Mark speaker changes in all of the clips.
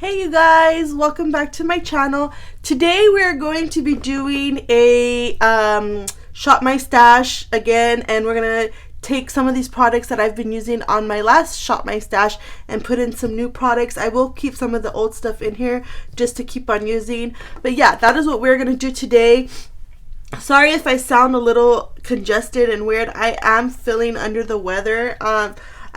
Speaker 1: Hey you guys, welcome back to my channel. Today we are going to be doing a Shop My Stash again, and we're gonna take some of these products that I've been using on my last Shop My Stash and put in some new products. I will keep some of the old stuff in here just to keep on using, but yeah, that is what we're gonna do today. Sorry if I sound a little congested and weird. I am feeling under the weather.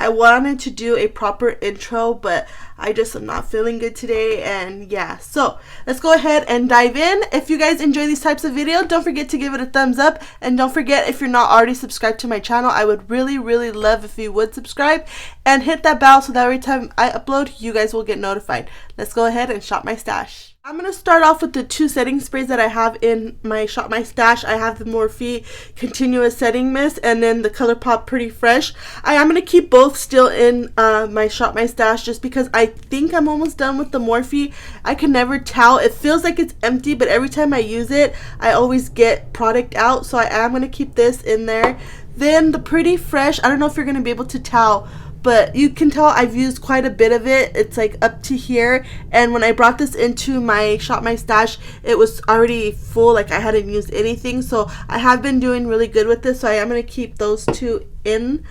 Speaker 1: I wanted to do a proper intro, but I just am not feeling good today, and yeah, so let's go ahead and dive in. If you guys enjoy these types of videos, don't forget to give it a thumbs up, and don't forget, if you're not already subscribed to my channel, I would really love if you would subscribe and hit that bell so that every time I upload, you guys will get notified. Let's go ahead and shop my stash. I'm going to start off with the two setting sprays that I have in my Shop My Stash. I have the Morphe Continuous Setting Mist and then the Colourpop Pretty Fresh. I am going to keep both still in my Shop My Stash just because I think I'm almost done with the Morphe. I can never tell. It feels like it's empty, but every time I use it, I always get product out. So I am going to keep this in there. Then the Pretty Fresh, I don't know if you're going to be able to tell, but you can tell I've used quite a bit of it. It's like up to here, and when I brought this into my Shop My Stash, it was already full, like I hadn't used anything. So I have been doing really good with this, so I am going to keep those two in.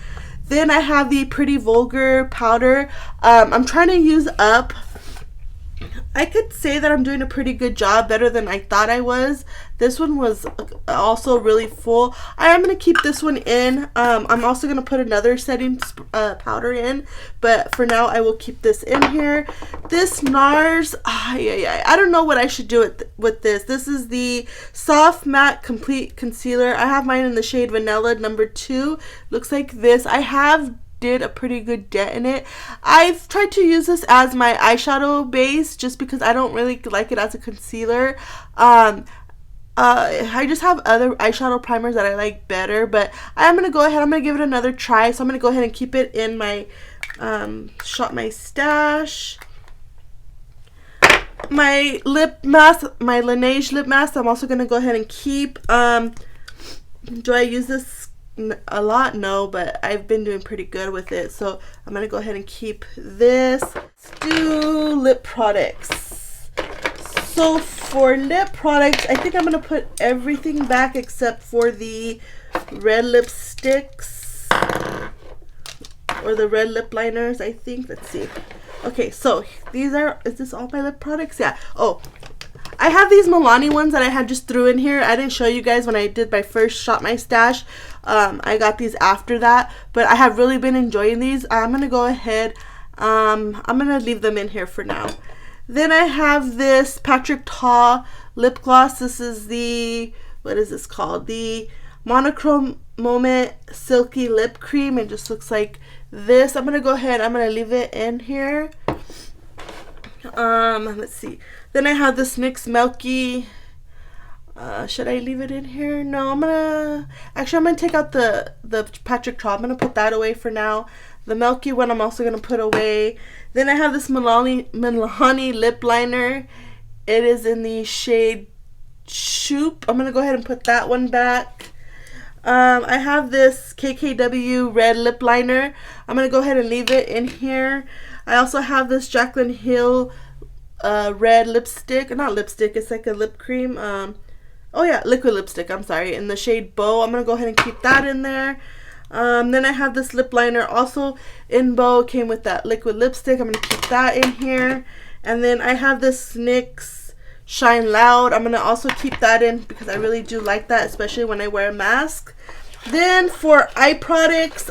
Speaker 1: Then I have the Pretty Vulgar powder. I'm trying to use up. I could say that I'm doing a pretty good job, better than I thought I was. This one was also really full. I am going to keep this one in. I'm also going to put another setting powder in, but for now I will keep this in here. This NARS, I don't know what I should do with this. This is the Soft Matte Complete Concealer. I have mine in the shade Vanilla number 2. Looks like this. I did a pretty good dent in it. I've tried to use this as my eyeshadow base just because I don't really like it as a concealer. I just have other eyeshadow primers that I like better, but I'm going to go ahead, I'm going to give it another try. So I'm going to go ahead and keep it in my Shop My Stash. My lip mask, my Laneige lip mask, I'm also going to go ahead and keep. Do I use this a lot? No, but I've been doing pretty good with it, so I'm gonna go ahead and keep this. Let's do lip products. So for lip products, I think I'm gonna put everything back except for the red lipsticks or the red lip liners, I think. Let's see. Okay, so these are, is this all my lip products? Yeah. Oh, I have these Milani ones that I had just threw in here. I didn't show you guys when I did my first Shop My Stash. I got these after that, but I have really been enjoying these. I'm going to go ahead. I'm going to leave them in here for now. Then I have this Patrick Ta lip gloss. This is the, what is this called? The Monochrome Moment Silky Lip Cream. It just looks like this. I'm going to go ahead. I'm going to leave it in here. Let's see. Then I have this NYX Milky. Should I leave it in here? No, I'm gonna take out the Patrick Ta. I'm gonna put that away for now. The Milky one I'm also gonna put away. Then I have this Milani lip liner. It is in the shade Shoop. I'm gonna go ahead and put that one back. I have this KKW red lip liner. I'm gonna go ahead and leave it in here. I also have this Jaclyn Hill red lipstick. Not lipstick, it's like a lip cream. Oh yeah, liquid lipstick, I'm sorry, in the shade Bow. I'm gonna go ahead and keep that in there. Then I have this lip liner also in Bow. Came with that liquid lipstick. I'm gonna keep that in here. And then I have this NYX Shine Loud. I'm gonna also keep that in because I really do like that, especially when I wear a mask. Then for eye products,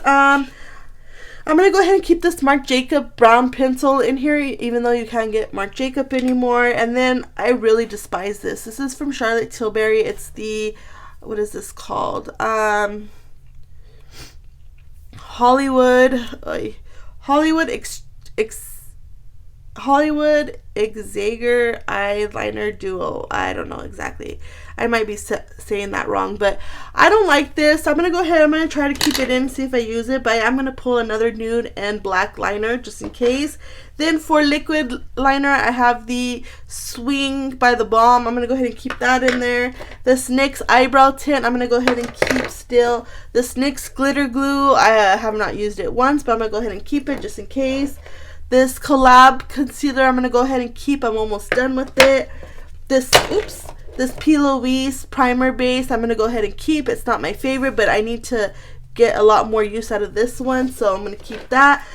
Speaker 1: I'm going to go ahead and keep this Marc Jacob brown pencil in here, even though you can't get Marc Jacob anymore. And then I really despise this. This is from Charlotte Tilbury. It's the, what is this called? Hollywood Exagger Eyeliner Duo. I don't know exactly. I might be saying that wrong, but I don't like this. I'm going to go ahead. I'm going to try to keep it in, see if I use it, but I'm going to pull another nude and black liner just in case. Then for liquid liner, I have the Swing by the Balm. I'm going to go ahead and keep that in there. This NYX Eyebrow Tint, I'm going to go ahead and keep still. This NYX Glitter Glue, I have not used it once, but I'm going to go ahead and keep it just in case. This Collab concealer I'm going to go ahead and keep. I'm almost done with it. This P. Louise primer base I'm going to go ahead and keep. It's not my favorite, but I need to get a lot more use out of this one, so I'm going to keep that.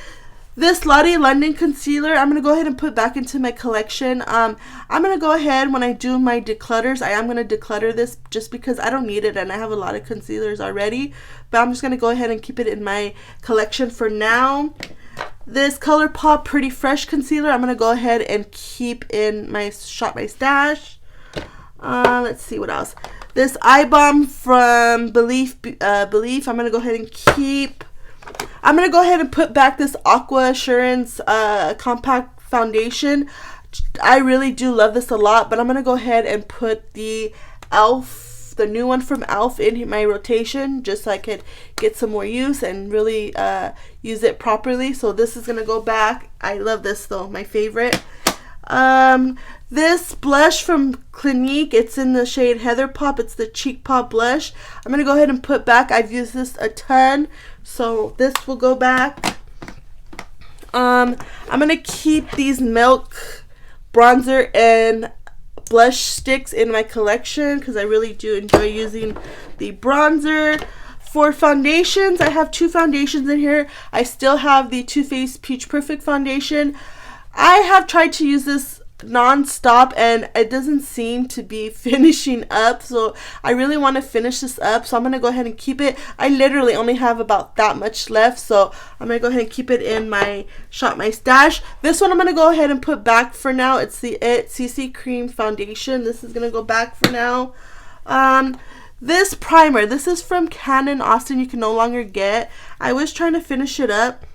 Speaker 1: This Lottie London concealer I'm going to go ahead and put back into my collection. I'm going to go ahead, when I do my declutters, I am going to declutter this just because I don't need it and I have a lot of concealers already. But I'm just going to go ahead and keep it in my collection for now. This Colourpop Pretty Fresh concealer I'm going to go ahead and keep in my Shop My Stash. Let's see what else. This Eye Balm from Belief I'm going to go ahead and keep. I'm going to go ahead and put back this Aqua Assurance Compact Foundation. I really do love this a lot, but I'm going to go ahead and put the e.l.f., the new one from e.l.f. in my rotation just so I could get some more use and really use it properly. So this is going to go back. I love this though, my favorite. This blush from Clinique, it's in the shade Heather Pop. It's the Cheek Pop blush. I'm going to go ahead and put back. I've used this a ton, so this will go back. I'm going to keep these Milk bronzer and blush sticks in my collection because I really do enjoy using the bronzer. For foundations, I have 2 foundations in here. I still have the Too Faced Peach Perfect foundation. I have tried to use this non-stop and it doesn't seem to be finishing up, so I really want to finish this up, so I'm gonna go ahead and keep it. I literally only have about that much left, so I'm gonna go ahead and keep it in my Shop My Stash. This one I'm gonna go ahead and put back for now. It's the CC Cream foundation. This is gonna go back for now. This primer, this is from Canon Austin. You can no longer get. I was trying to finish it up.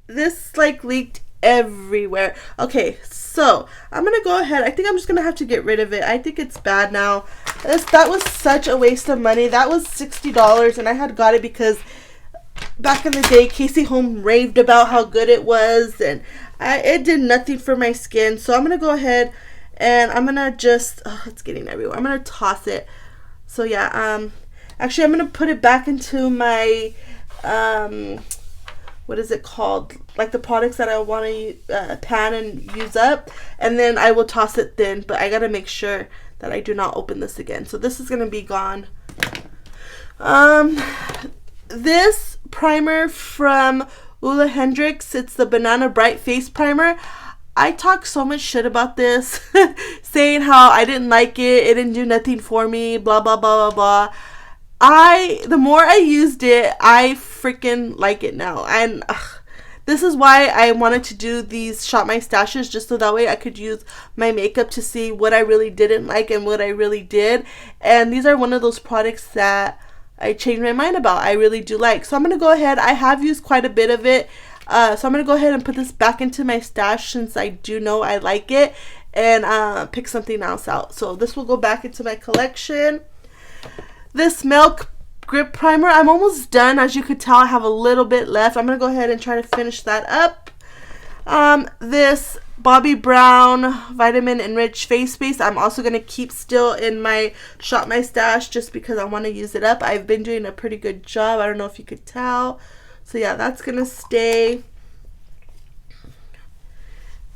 Speaker 1: This like leaked everywhere. Okay, so I'm gonna go ahead. I think I'm just gonna have to get rid of it. I think it's bad now. That was such a waste of money. That was $60 and I had got it because back in the day Casey Holm raved about how good it was, and it did nothing for my skin. So I'm gonna go ahead and I'm gonna just it's getting everywhere. I'm gonna toss it. So yeah, actually I'm gonna put it back into my what is it called, like the products that I want to pan and use up, and then I will toss it thin, but I gotta make sure that I do not open this again. So this is gonna be gone. This primer from Ole Hendrix, it's the Banana Bright Face Primer. I talk so much shit about this saying how I didn't like it didn't do nothing for me, blah blah blah blah blah. The more I used it, I freaking like it now. And this is why I wanted to do these Shop My Stashes, just so that way I could use my makeup to see what I really didn't like and what I really did. And these are one of those products that I changed my mind about. I really do like. So I'm going to go ahead. I have used quite a bit of it. So I'm going to go ahead and put this back into my stash since I do know I like it, and pick something else out. So this will go back into my collection. This Milk Grip Primer, I'm almost done. As you could tell, I have a little bit left. I'm going to go ahead and try to finish that up. This Bobbi Brown Vitamin Enriched Face Base, I'm also going to keep still in my Shop My Stash just because I want to use it up. I've been doing a pretty good job. I don't know if you could tell. So yeah, that's going to stay.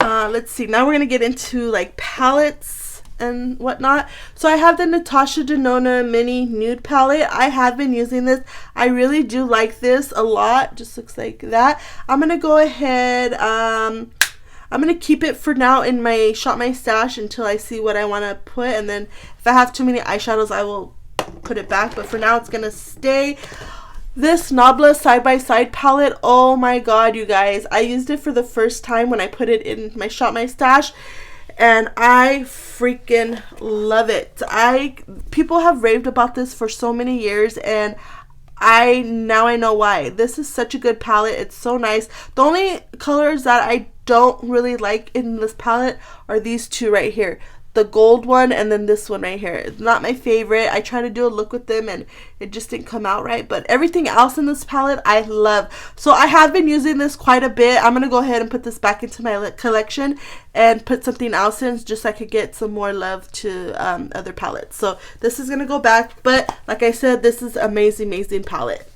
Speaker 1: Let's see. Now we're going to get into like palettes and whatnot. So I have the Natasha Denona Mini Nude Palette. I have been using this. I really do like this a lot. Just looks like that. I'm going to go ahead. I'm going to keep it for now in my Shop My Stash until I see what I want to put. And then if I have too many eyeshadows, I will put it back. But for now, it's going to stay. This Nabla Side by Side palette, oh my god, you guys. I used it for the first time when I put it in my Shop My Stash, and I freaking love it. People have raved about this for so many years, and now I know why. This is such a good palette. It's so nice. The only colors that I don't really like in this palette are these two right here. The gold one and then this one right here. It's not my favorite. I tried to do a look with them and it just didn't come out right. But everything else in this palette I love. So I have been using this quite a bit. I'm going to go ahead and put this back into my collection and put something else in just so I could get some more love to other palettes. So this is going to go back. But like I said, this is amazing, amazing palette.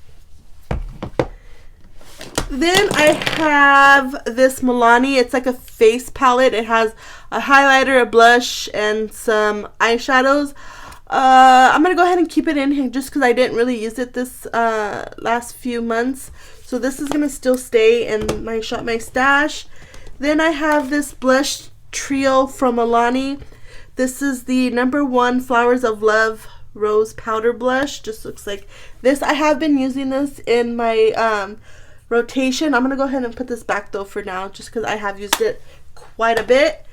Speaker 1: Then I have this Milani. It's like a face palette. It has a highlighter, a blush, and some eyeshadows. I'm going to go ahead and keep it in here just because I didn't really use it this last few months. So this is going to still stay in my Shop My Stash. Then I have this blush trio from Milani. This is the #1 Flowers of Love Rose Powder Blush. Just looks like this. I have been using this in my rotation. I'm going to go ahead and put this back though for now just because I have used it quite a bit.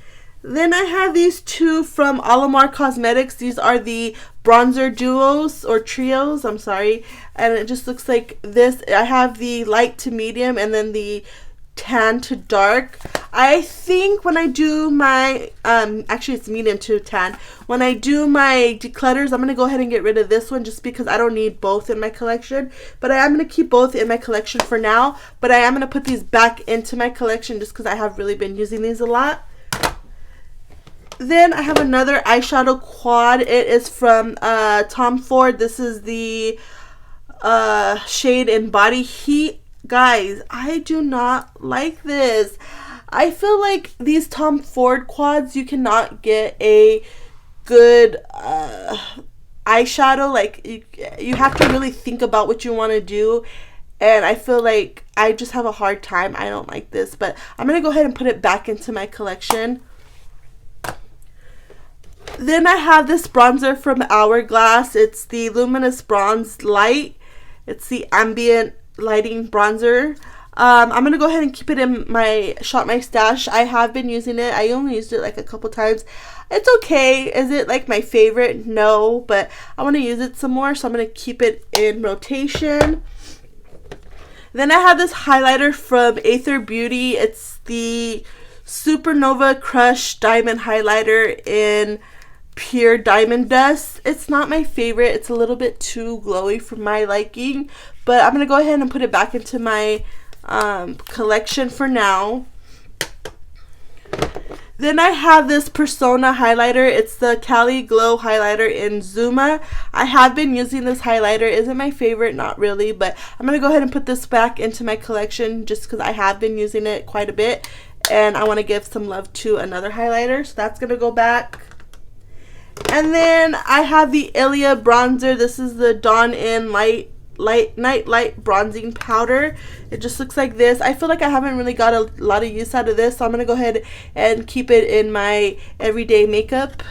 Speaker 1: Then I have these two from Alamar Cosmetics. These are the bronzer duos or trios, I'm sorry. And it just looks like this. I have the light to medium and then the tan to dark. I think when I do my, actually it's medium to tan. When I do my declutters, I'm going to go ahead and get rid of this one just because I don't need both in my collection. But I am going to keep both in my collection for now. But I am going to put these back into my collection just because I have really been using these a lot. Then I have another eyeshadow quad. It is from Tom Ford. This is the shade in Body Heat. Guys, I do not like this. I feel like these Tom Ford quads, you cannot get a good eyeshadow. Like, you have to really think about what you want to do. And I feel like I just have a hard time. I don't like this. But I'm going to go ahead and put it back into my collection. Then I have this bronzer from Hourglass. It's the Luminous Bronze Light. It's the ambient lighting bronzer. I'm going to go ahead and keep it in my Shop My Stash. I have been using it. I only used it like a couple times. It's okay. Is it like my favorite? No, but I want to use it some more, so I'm going to keep it in rotation. Then I have this highlighter from Aether Beauty. It's the Supernova Crush Diamond Highlighter in Pure Diamond Dust. It's not my favorite. It's a little bit too glowy for my liking, but I'm going to go ahead and put it back into my collection for now. Then I have this Persona highlighter. It's the Cali Glow highlighter in Zuma. I have been using this highlighter. Isn't my favorite? Not really, but I'm going to go ahead and put this back into my collection just because I have been using it quite a bit and I want to give some love to another highlighter, so that's going to go back. And then I have the Ilia bronzer. This is the Dawn In Night Light Bronzing Powder. It just looks like this. I feel like I haven't really got a lot of use out of this, so I'm going to go ahead and keep it in my everyday makeup.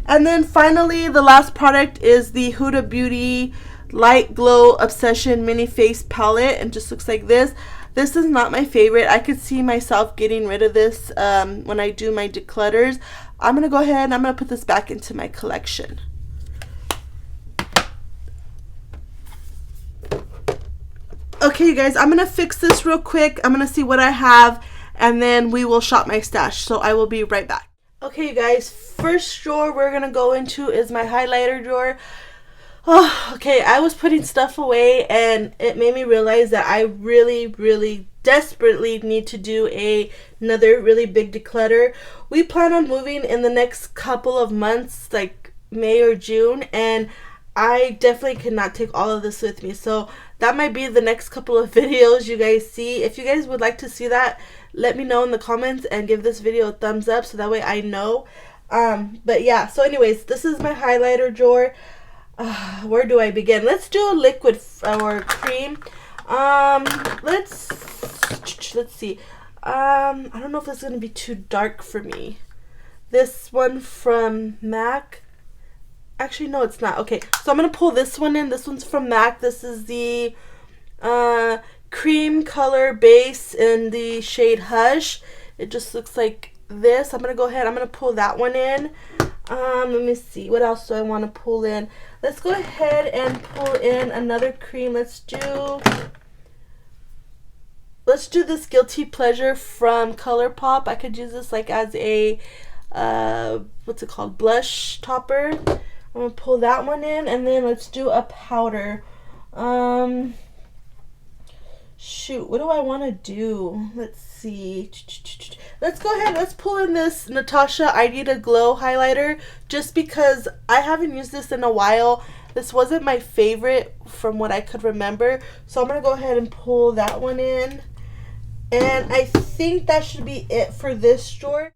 Speaker 1: And then finally, the last product is the Huda Beauty Light Glow Obsession Mini Face Palette. And just looks like this. This is not my favorite. I could see myself getting rid of this when I do my declutters. I'm going to go ahead and I'm going to put this back into my collection. Okay, you guys, I'm going to fix this real quick. I'm going to see what I have, and then we will shop my stash. So I will be right back. Okay, you guys, first drawer we're going to go into is my highlighter drawer. Oh, okay, I was putting stuff away, and it made me realize that I really desperately need to do another really big declutter. We plan on moving in the next couple of months, like May or June, and I definitely cannot take all of this with me. So that might be the next couple of videos you guys see. If you guys would like to see that, let me know in the comments and give this video a thumbs up so that way I know. But yeah, so anyways, this is my highlighter drawer. Where do I begin? Let's do a liquid or cream. Let's see. I don't know if this is gonna be too dark for me. This one from MAC. Actually, no, it's not. Okay, so I'm gonna pull this one in. This one's from MAC. This is the cream color base in the shade Hush. It just looks like this. I'm gonna go ahead. I'm gonna pull that one in. Let me see. What else do I want to pull in? Let's go ahead and pull in another cream. Let's do this Guilty Pleasure from Colourpop. I could use this like as a what's it called? Blush topper. I'm gonna pull that one in, and then let's do a powder. Shoot, what do I want to do? Let's see. Let's go ahead. Let's pull in this Natasha I Need a Glow highlighter, just because I haven't used this in a while, This wasn't my favorite from what I could remember. So I'm going to go ahead and pull that one in. And I think that should be it for this drawer.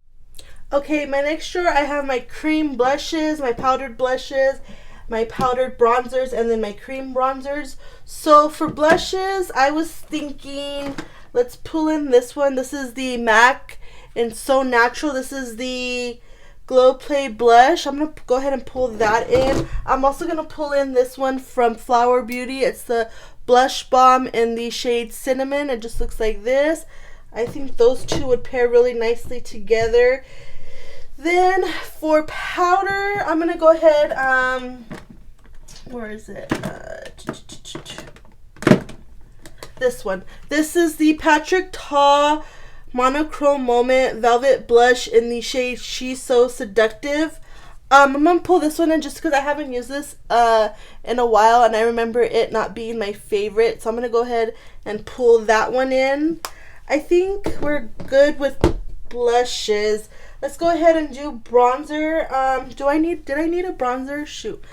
Speaker 1: Okay, my next drawer, I have my cream blushes, my powdered blushes, my powdered bronzers, and then my cream bronzers. So for blushes, I was thinking, let's pull in this one. This is the MAC and So Natural. This is the Glow Play blush. I'm going to go ahead and pull that in. I'm also going to pull in this one from Flower Beauty. It's the Blush Bomb in the shade Cinnamon. It just looks like this. I think those two would pair really nicely together. Then for powder, I'm going to go ahead, where is it? This one. This is the Patrick Ta Monochrome Moment Velvet Blush in the shade She's So Seductive. I'm going to pull this one in just because I haven't used this in a while, and I remember it not being my favorite. So I'm going to go ahead and pull that one in. I think we're good with blushes. Let's go ahead and do bronzer. Did I need a bronzer? Shoot.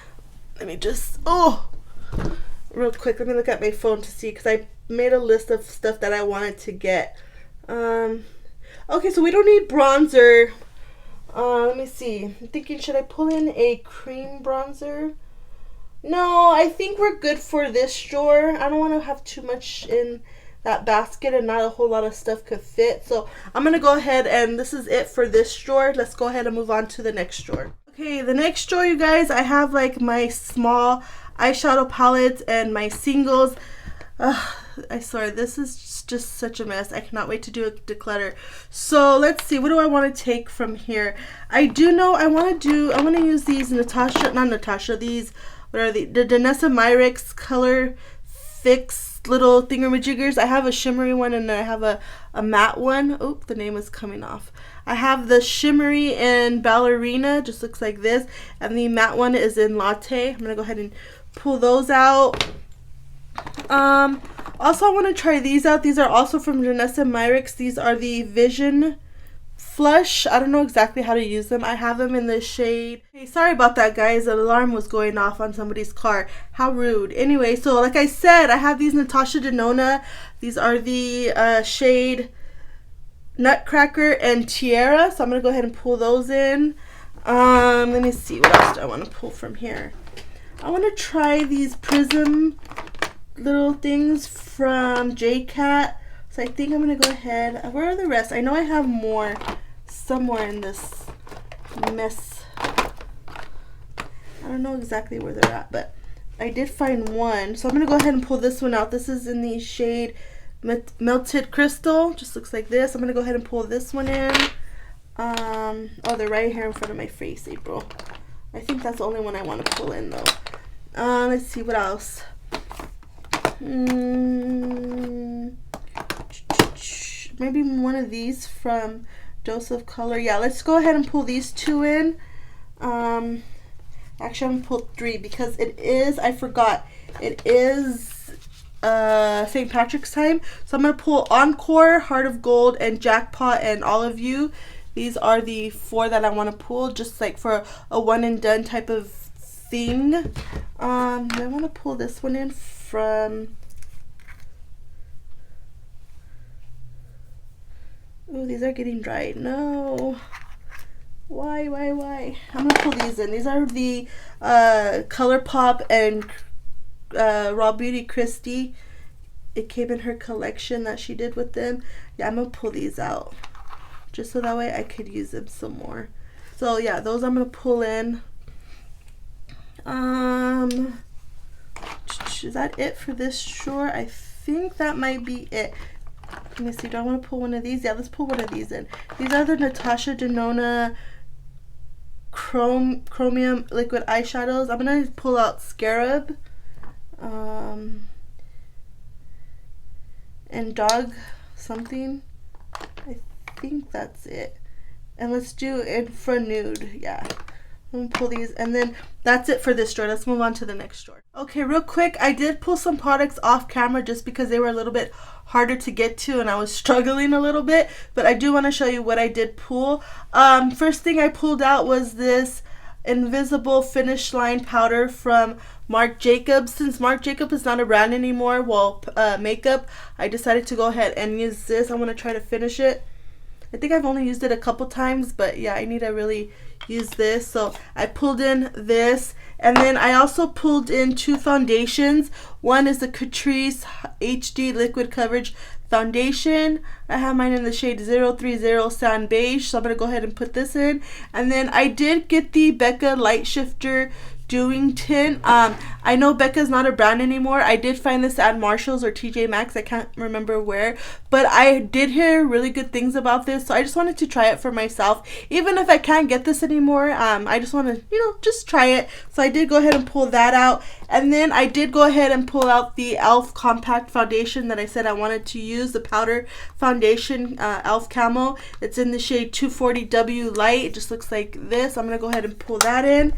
Speaker 1: Let me just, real quick, let me look at my phone to see, because I made a list of stuff that I wanted to get. Okay, so we don't need bronzer. Let me see. I'm thinking, should I pull in a cream bronzer? No, I think we're good for this drawer. I don't want to have too much in that basket and not a whole lot of stuff could fit. So I'm going to go ahead, and this is it for this drawer. Let's go ahead and move on to the next drawer. Okay, the next drawer, you guys, I have like my small eyeshadow palettes and my singles. I swear, this is just such a mess. I cannot wait to do a declutter. So let's see, what do I want to take from here? I do know I want to use these these, what are the Denona Myricks Color Fix little thingamajiggers. I have a shimmery one and then I have a matte one. Oh, the name is coming off. I have the shimmery in Ballerina, just looks like this, and the matte one is in Latte. I'm gonna go ahead and pull those out. Also, I want to try these out. These are also from Denona Myricks. These are the Vision Flush. I don't know exactly how to use them. I have them in the shade. Hey, sorry about that, guys. An alarm was going off on somebody's car. How rude. Anyway, so like I said, I have these Natasha Denona. These are the shade Nutcracker and Tiara. So I'm going to go ahead and pull those in. Let me see. What else do I want to pull from here? I want to try these Prism little things from JCat. So I think I'm going to go ahead. Where are the rest? I know I have more somewhere in this mess. I don't know exactly where they're at, but I did find one. So I'm going to go ahead and pull this one out. This is in the shade Melted Crystal. Just looks like this. I'm going to go ahead and pull this one in. Oh, they're right here in front of my face, April. I think that's the only one I want to pull in, though. Let's see, what else? Maybe one of these from Dose of Color. Yeah, let's go ahead and pull these two in. Actually, I'm going to pull three because it is, I forgot, it is St. Patrick's time. So I'm going to pull Encore, Heart of Gold, and Jackpot, and All of You. These are the four that I want to pull, just like for a one and done type of thing. I want to pull this one in from, oh, these are getting dry. No. Why? I'm going to pull these in. These are the Colourpop and Raw Beauty Christie. It came in her collection that she did with them. Yeah, I'm going to pull these out, just so that way I could use them some more. So yeah, those I'm going to pull in. Is that it for this drawer? I think that might be it. Let me see, do I want to pull one of these? Yeah, let's pull one of these in. These are the Natasha Denona Chromium liquid eyeshadows. I'm going to pull out Scarab and Dog something. I think that's it. And let's do Infra Nude. Yeah. I'm going to pull these, and then that's it for this drawer. Let's move on to the next drawer. Okay, real quick, I did pull some products off camera just because they were a little bit harder to get to and I was struggling a little bit, but I do want to show you what I did pull. First thing I pulled out was this Invisible Finish Line powder from Marc Jacobs. Since Marc Jacobs is not a brand anymore, well, makeup, I decided to go ahead and use this. I'm going to try to finish it. I think I've only used it a couple times, but yeah, I need to really use this. So I pulled in this, and then I also pulled in two foundations. One is the Catrice HD Liquid Coverage Foundation. I have mine in the shade 030 Sand Beige, so I'm going to go ahead and put this in. And then I did get the Becca Light Shifter Doing Tint. I know Becca's not a brand anymore. I did find this at Marshall's or TJ Maxx. I can't remember where, but I did hear really good things about this, so I just wanted to try it for myself. Even if I can't get this anymore, I just want to, you know, just try it. So I did go ahead and pull that out, and then I did go ahead and pull out the e.l.f. Compact Foundation that I said I wanted to use, the powder foundation, e.l.f. Camo. It's in the shade 240W Light. It just looks like this. I'm going to go ahead and pull that in.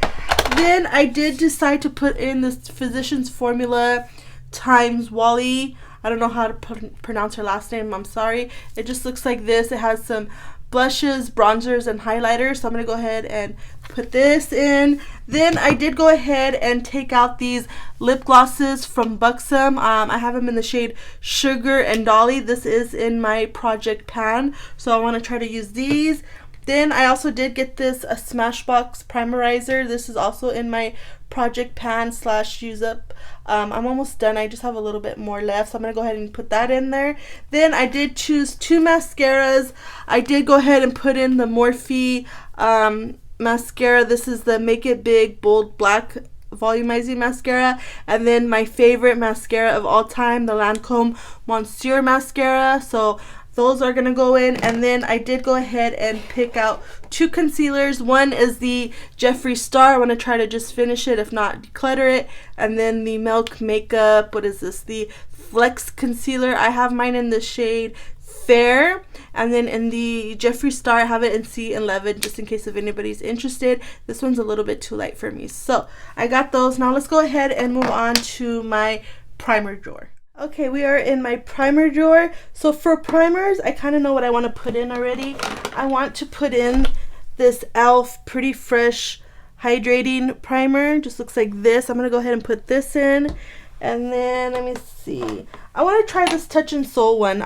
Speaker 1: Then I did decide to put in this Physicians Formula times Wally. I don't know how to pronounce her last name. I'm sorry. It just looks like this. It has some blushes, bronzers, and highlighters. So I'm going to go ahead and put this in. Then I did go ahead and take out these lip glosses from Buxom. I have them in the shade Sugar and Dolly. This is in my project pan, so I want to try to use these. Then I also did get this Smashbox Primerizer. This is also in my project pan / use up. I'm almost done. I just have a little bit more left, so I'm going to go ahead and put that in there. Then I did choose two mascaras. I did go ahead and put in the Morphe mascara. This is the Make It Big Bold Black Volumizing Mascara. And then my favorite mascara of all time, the Lancome Monsieur Mascara. So those are going to go in. And then I did go ahead and pick out two concealers. One is the Jeffree Star. I want to try to just finish it, if not declutter it. And then the Milk Makeup, what is this? The Flex Concealer. I have mine in the shade Fair. And then in the Jeffree Star, I have it in C11, just in case if anybody's interested. This one's a little bit too light for me. So I got those. Now let's go ahead and move on to my primer drawer. Okay, we are in my primer drawer. So for primers, I kind of know what I want to put in already. I want to put in this e.l.f. Pretty Fresh Hydrating Primer. Just looks like this. I'm going to go ahead and put this in. And then, let me see. I want to try this Touch and Soul one.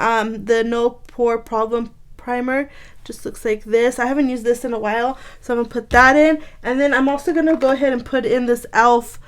Speaker 1: The No Pore Problem Primer. Just looks like this. I haven't used this in a while, so I'm going to put that in. And then I'm also going to go ahead and put in this e.l.f.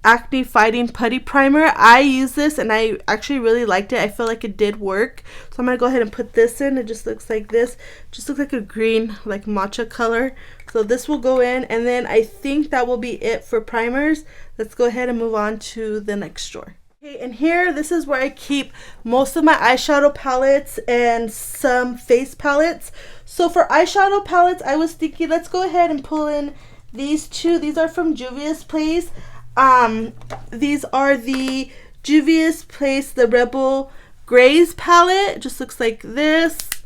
Speaker 1: Acne Fighting Putty Primer. I use this and I actually really liked it. I feel like it did work. So I'm going to go ahead and put this in. It just looks like this. Just looks like a green, like matcha color. So this will go in, and then I think that will be it for primers. Let's go ahead and move on to the next drawer. Okay, and here, this is where I keep most of my eyeshadow palettes and some face palettes. So for eyeshadow palettes, I was thinking, let's go ahead and pull in these two. These are from Juvia's Place. These are the Juvia's Place, the Rebel Grays palette. It just looks like this,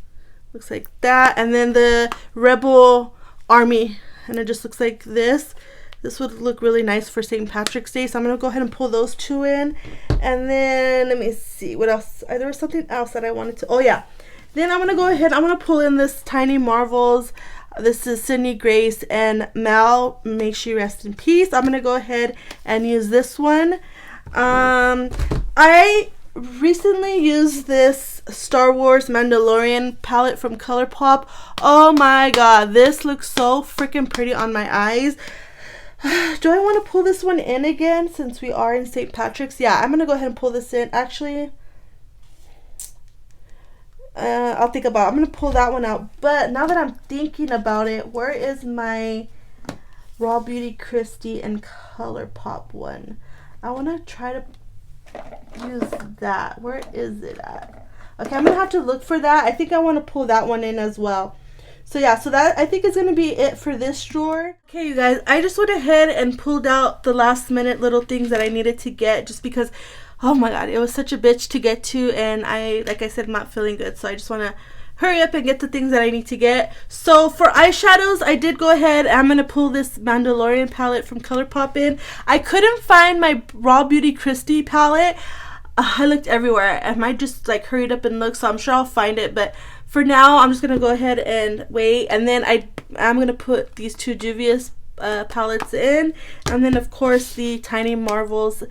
Speaker 1: looks like that, and then the Rebel Army, and it just looks like this. This would look really nice for St. Patrick's Day, so I'm gonna go ahead and pull those two in. And then let me see what else. There was something else that I wanted to. Oh yeah, then I'm gonna go ahead. I'm gonna pull in this Tiny Marvels. This is Sydney Grace and Mal, may she rest in peace. I'm going to go ahead and use this one. I recently used this Star Wars Mandalorian palette from Colourpop. Oh my god, this looks so freaking pretty on my eyes. Do I want to pull this one in again since we are in St. Patrick's? Yeah, I'm going to go ahead and pull this in. Actually, I'll think about it. I'm going to pull that one out. But now that I'm thinking about it, where is my Raw Beauty Christie and Colourpop one? I want to try to use that. Where is it at? Okay, I'm going to have to look for that. I think I want to pull that one in as well. So yeah, so that I think is going to be it for this drawer. Okay, you guys, I just went ahead and pulled out the last minute little things that I needed to get just because, oh my god, it was such a bitch to get to, and like I said, I'm not feeling good, so I just want to hurry up and get the things that I need to get. So for eyeshadows, I did go ahead, I'm going to pull this Mandalorian palette from Colourpop in. I couldn't find my Raw Beauty Christie palette. I looked everywhere. I might just like hurried up and look, so I'm sure I'll find it, but for now, I'm just going to go ahead and wait. And then I'm going to put these two Juvia's palettes in. And then of course the Tiny Marvels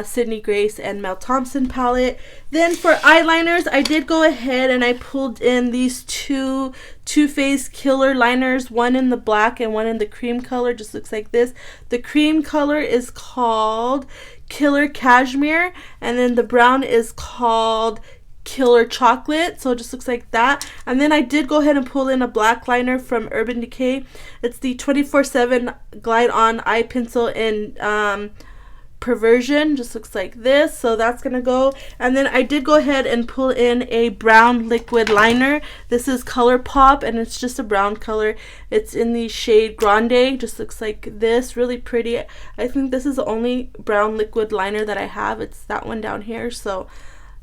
Speaker 1: Sydney Grace and Mel Thompson palette. Then for eyeliners, I did go ahead and I pulled in these two Too Faced Killer liners, one in the black and one in the cream color. Just looks like this. The cream color is called Killer Cashmere, and then the brown is called Killer Chocolate. So it just looks like that. And then I did go ahead and pull in a black liner from Urban Decay. It's the 24/7 Glide On Eye Pencil in Perversion. Just looks like this. So that's gonna go. And then I did go ahead and pull in a brown liquid liner. This is Colourpop, and it's just a brown color. It's in the shade Grande. Just looks like this. Really pretty. I think this is the only brown liquid liner that I have. It's that one down here. So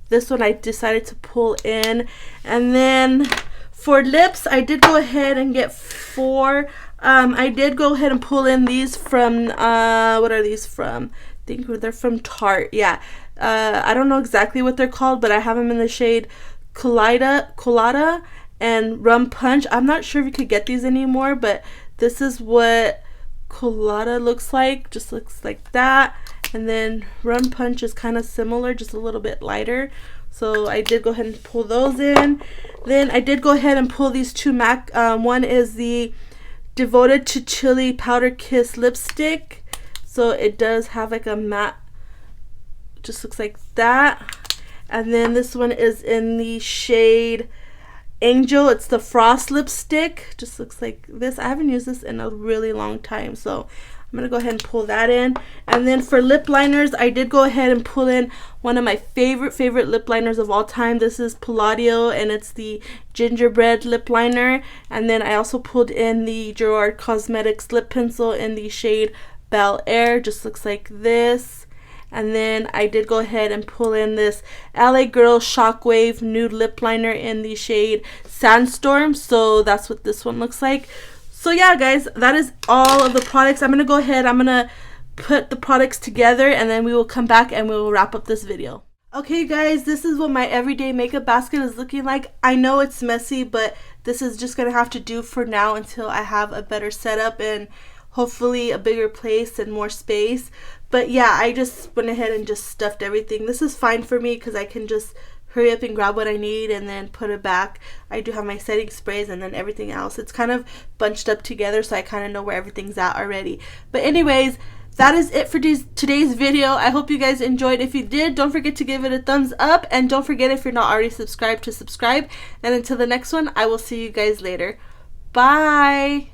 Speaker 1: this one I decided to pull in. And then for lips, I did go ahead and get 4. I did go ahead and pull in these from what are these from? I think they're from Tarte. Yeah, I don't know exactly what they're called, but I have them in the shade Colada and Rum Punch. I'm not sure if you could get these anymore, but this is what Colada looks like. Just looks like that. And then Rum Punch is kind of similar, just a little bit lighter. So I did go ahead and pull those in. Then I did go ahead and pull these two MAC. One is the Devoted to Chili Powder Kiss lipstick. So it does have like a matte, just looks like that. And then this one is in the shade Angel. It's the Frost lipstick. Just looks like this. I haven't used this in a really long time, so I'm going to go ahead and pull that in. And then for lip liners, I did go ahead and pull in one of my favorite lip liners of all time. This is Palladio, and it's the Gingerbread lip liner. And then I also pulled in the Gerard Cosmetics lip pencil in the shade Bel Air. Just looks like this. And then I did go ahead and pull in this LA Girl Shockwave nude lip liner in the shade Sandstorm. So that's what this one looks like. So yeah, guys, that is all of the products. I'm gonna go ahead, I'm gonna put the products together, and then we will come back and we will wrap up this video. Okay guys, this is what my everyday makeup basket is looking like. I know it's messy, but this is just gonna have to do for now until I have a better setup and hopefully a bigger place and more space. But yeah, I just went ahead and just stuffed everything. This is fine for me because I can just hurry up and grab what I need and then put it back. I do have my setting sprays and then everything else. It's kind of bunched up together, so I kind of know where everything's at already. But anyways, that is it for today's video. I hope you guys enjoyed. If you did, don't forget to give it a thumbs up, and don't forget, if you're not already subscribed, to subscribe. And until the next one, I will see you guys later. Bye!